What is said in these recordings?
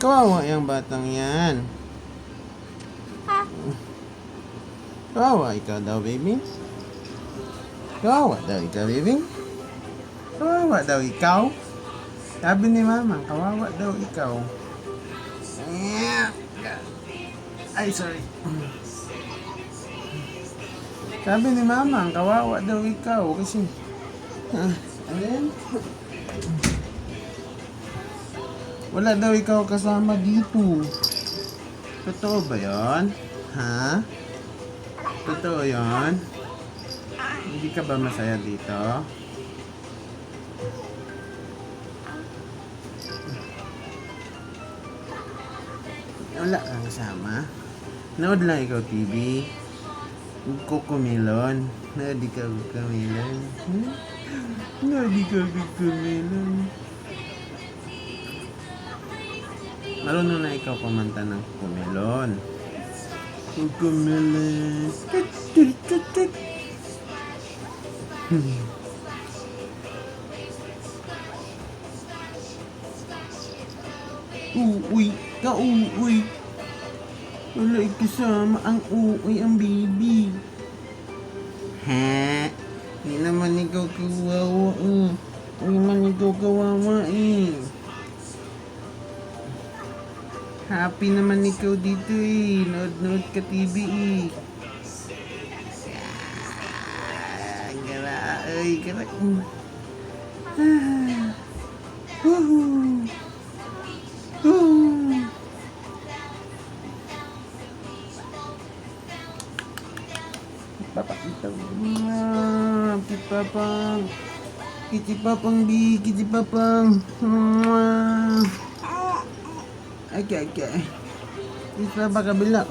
Kawawa yung batang yan. Kawawa ikaw daw, baby. Kawawa daw ikaw, baby. Kawawa daw ikaw. Sabi ni mama, kawawa daw ikaw. Ay, sorry. Sabi ni mama, kawawa daw ikaw kasi ayun. Wala daw ikaw kasama dito. Totoo ba yun? Ha? Totoo yun? Hindi ka ba masaya dito? Wala kang kasama? Nood lang ikaw TV? Kukumilon? Nood ikaw kukumilon? Nood ikaw kukumilon? Marunong na ikaw kumanta ng kukumilon. Kukumilon. Uuwi ka, uuwi. Wala ikasama ang uuwi ang baby. Ha? Hindi naman ikaw kawawa eh. Hindi naman ikaw kawawa eh. Happy naman ikaw dito eh. Nood-nood ka TV eh. Gara, ay, gara. Papakita mo. Kitipapang. Kitipapang B. Kitipapang. Okay. Isa pa kabila.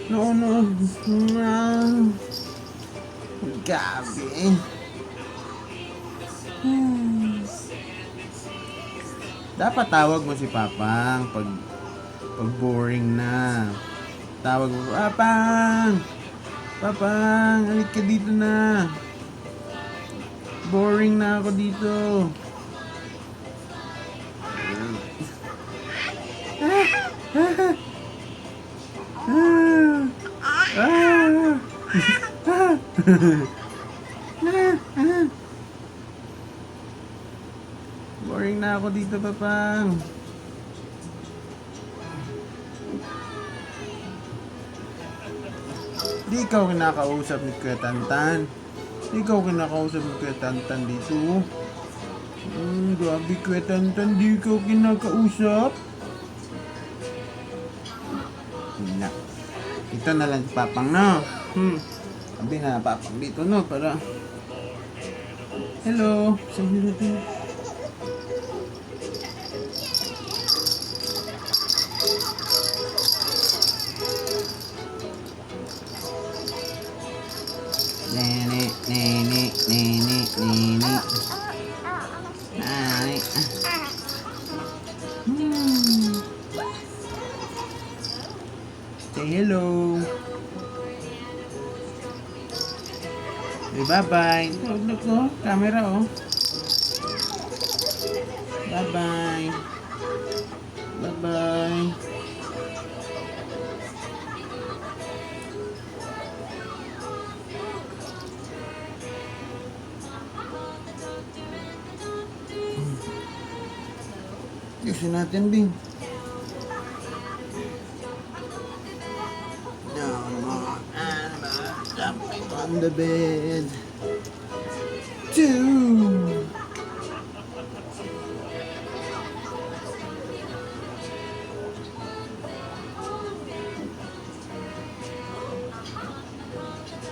No. Gabi. Dapat tawag mo si Papang pag boring na. Tawag mo, Papang, alik ka dito na. Boring na ako dito. Boring na ako dito, Papang. Di ikaw kinakausap ni Kuya Tantan. Di ikaw kinakausap ni Kuya Tantan dito. Grabe Kuya Tantan, di ikaw kinakausap. Na. Ito na lang si Papang na. Sabi na Papang dito no para. Hello, sabi natin. Nene. Ay. Say hello. Hey, bye-bye. Look, camera oh. Bye-bye. Bye-bye. Ayusin natin, Bing. Jumping on the bed.